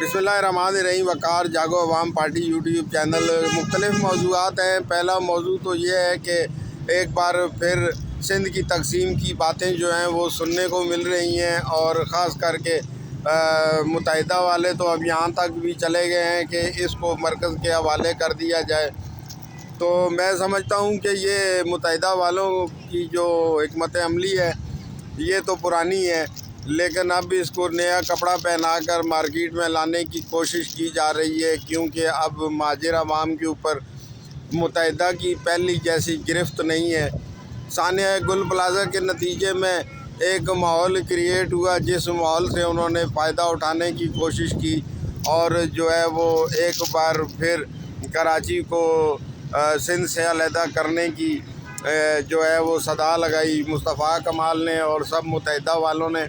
बिस्मिल्लाहिर्रहमानिर्रहीम। वक़ार जागो अवाम party YouTube channel मुख्तलिफ़ मौज़ूआत हैं। पहला मौजू तो ये है कि एक बार फिर सिंध की तकसीम की बातें जो हैं वो सुनने को मिल रही हैं, और ख़ास करके मुत्तहिदा वाले तो अब यहाँ तक भी चले गए हैं कि इसको मरकज़ के हवाले कर दिया जाए। तो मैं समझता हूँ कि ये मुत्तहिदा वालों की जो हिकमत अमली है ये तो पुरानी है, लेकिन अब इसको नया कपड़ा पहनाकर मार्केट में लाने की कोशिश की जा रही है, क्योंकि अब महाजिर अवाम के ऊपर मुत्तहिदा की पहली जैसी गिरफ्त नहीं है। सानिया गुल प्लाज़ा के नतीजे में एक माहौल क्रिएट हुआ, जिस माहौल से उन्होंने फ़ायदा उठाने की कोशिश की और जो है वो एक बार फिर कराची को सिंध से अलहदा करने की जो है वो सदा लगाई मुस्तफ़ा कमाल ने और सब मुत्तहिदा वालों ने।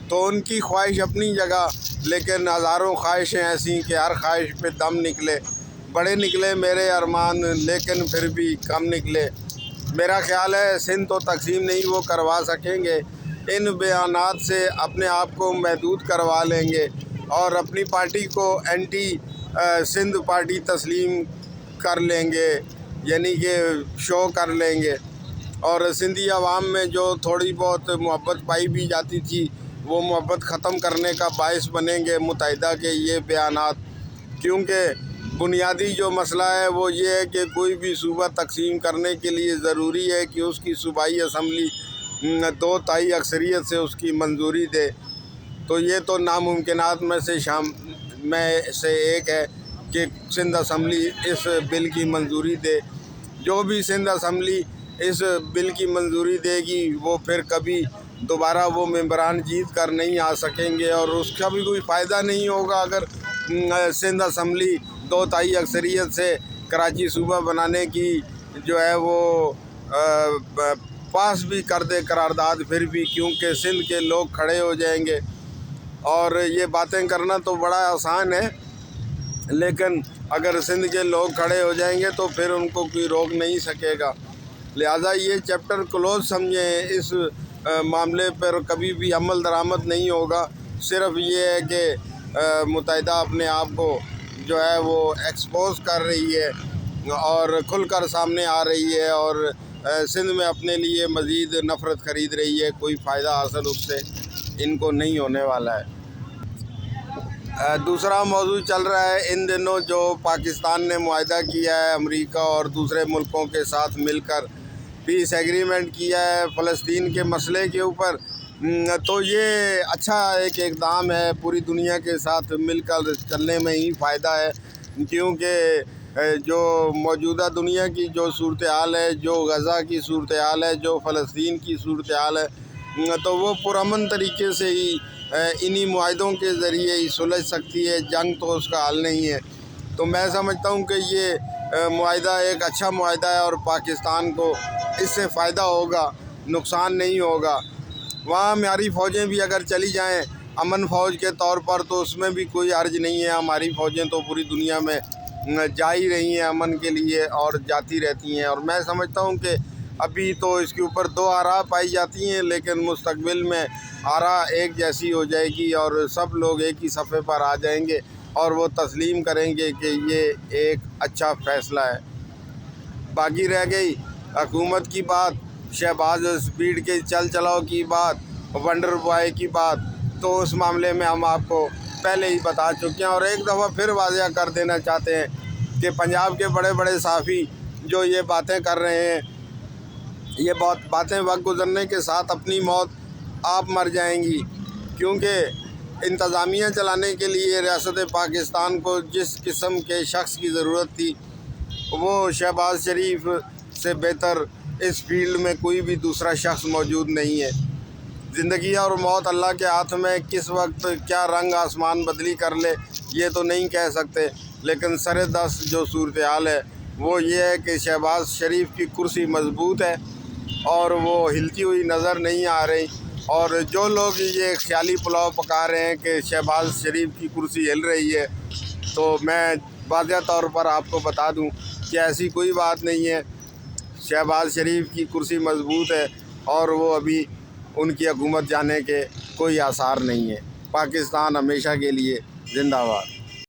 तो उनकी ख्वाहिश अपनी जगह, लेकिन हज़ारों ख्वाहिशें ऐसी कि हर ख्वाहिश पे दम निकले। बड़े निकले मेरे अरमान, लेकिन फिर भी कम निकले। मेरा ख़्याल है सिंध तो तकसीम नहीं वो करवा सकेंगे, इन बयानात से अपने आप को महदूद करवा लेंगे और अपनी पार्टी को एंटी सिंध पार्टी तस्लीम कर लेंगे, यानी कि शो कर लेंगे। और सिंधी अवाम में जो थोड़ी बहुत मोहब्बत पाई भी जाती थी वो मोहब्बत ख़त्म करने का बायस बनेंगे मुत्तहिदा के ये बयानात। क्योंकि बुनियादी जो मसला है वो ये है कि कोई भी सूबा तकसीम करने के लिए ज़रूरी है कि उसकी सूबाई असम्बली 2/3 अक्सरियत से उसकी मंजूरी दे। तो ये तो नामुमकिनात में से एक है कि सिंध असम्बली इस बिल की मंजूरी दे। जो भी सिंध असम्बली इस बिल की मंजूरी देगी वो फिर कभी दोबारा वो मेंबरान जीत कर नहीं आ सकेंगे, और उसका भी कोई फ़ायदा नहीं होगा अगर सिंध असम्बली 2/3 अक्सरियत से कराची सूबा बनाने की जो है वो पास भी कर दे करारदाद फिर भी, क्योंकि सिंध के लोग खड़े हो जाएंगे। और ये बातें करना तो बड़ा आसान है, लेकिन अगर सिंध के लोग खड़े हो जाएंगे तो फिर उनको कोई रोक नहीं सकेगा। लिहाजा ये चैप्टर क्लोज़ समझें। इस मामले पर कभी भी अमल दरामद नहीं होगा। सिर्फ ये है कि मुत्तहिदा अपने आप को जो है वो एक्सपोज कर रही है और खुलकर सामने आ रही है, और सिंध में अपने लिए मज़ीद नफ़रत ख़रीद रही है। कोई फ़ायदा हासिल उससे इनको नहीं होने वाला है। दूसरा मौजू चल रहा है इन दिनों जो पाकिस्तान ने मुआहदा किया है अमेरिका और दूसरे मुल्कों के साथ मिलकर पीस एग्रीमेंट किया है फ़लस्तीन के मसले के ऊपर। तो ये अच्छा एक इक़दाम है, पूरी दुनिया के साथ मिलकर चलने में ही फ़ायदा है, क्योंकि जो मौजूदा दुनिया की जो सूरत हाल है, जो गज़ा की सूरत हाल है, जो फ़लस्तीन की सूरत हाल है, तो वो पुरअमन तरीके से ही इन्हीं मुआहदों के ज़रिए ही सुलझ सकती है। जंग तो उसका हल नहीं है। तो मैं समझता हूँ कि ये मुआहदा एक अच्छा मुआहदा है और पाकिस्तान को इससे फ़ायदा होगा, नुकसान नहीं होगा। वहाँ हमारी फ़ौजें भी अगर चली जाएं अमन फ़ौज के तौर पर तो उसमें भी कोई अर्ज नहीं है। हमारी फ़ौजें तो पूरी दुनिया में जा ही रही हैं अमन के लिए और जाती रहती हैं। और मैं समझता हूँ कि अभी तो इसके ऊपर 2 आरा पाई जाती हैं, लेकिन मुस्तकबिल में आरा एक जैसी हो जाएगी और सब लोग एक ही सफ़े पर आ जाएंगे और वो तस्लीम करेंगे कि ये एक अच्छा फ़ैसला है। बाकी रह गई हुकूमत की बात, शहबाज स्पीड के चल चलाओ की बात, वंडर बॉय की बात, तो उस मामले में हम आपको पहले ही बता चुके हैं और एक दफ़ा फिर वाज़ेह कर देना चाहते हैं कि पंजाब के बड़े बड़े साफ़ी जो ये बातें कर रहे हैं, ये बहुत बातें वक्त गुज़रने के साथ अपनी मौत आप मर जाएंगी। क्योंकि इंतज़ामिया चलाने के लिए रियासत पाकिस्तान को जिस किस्म के शख्स की ज़रूरत थी वो शहबाज शरीफ से बेहतर इस फील्ड में कोई भी दूसरा शख्स मौजूद नहीं है। ज़िंदगी और मौत अल्लाह के हाथ में, किस वक्त क्या रंग आसमान बदली कर ले ये तो नहीं कह सकते, लेकिन सर-ए-दस्त जो सूरत हाल है वो ये है कि शहबाज शरीफ की कुर्सी मजबूत है और वो हिलती हुई नज़र नहीं आ रही। और जो लोग ये ख्याली पुलाव पका रहे हैं कि शहबाज शरीफ की कुर्सी हिल रही है, तो मैं वाज़ेह तौर पर आपको बता दूं कि ऐसी कोई बात नहीं है। शहबाज शरीफ की कुर्सी मजबूत है और वो अभी उनकी हुकूमत जाने के कोई आसार नहीं है। पाकिस्तान हमेशा के लिए जिंदाबाद।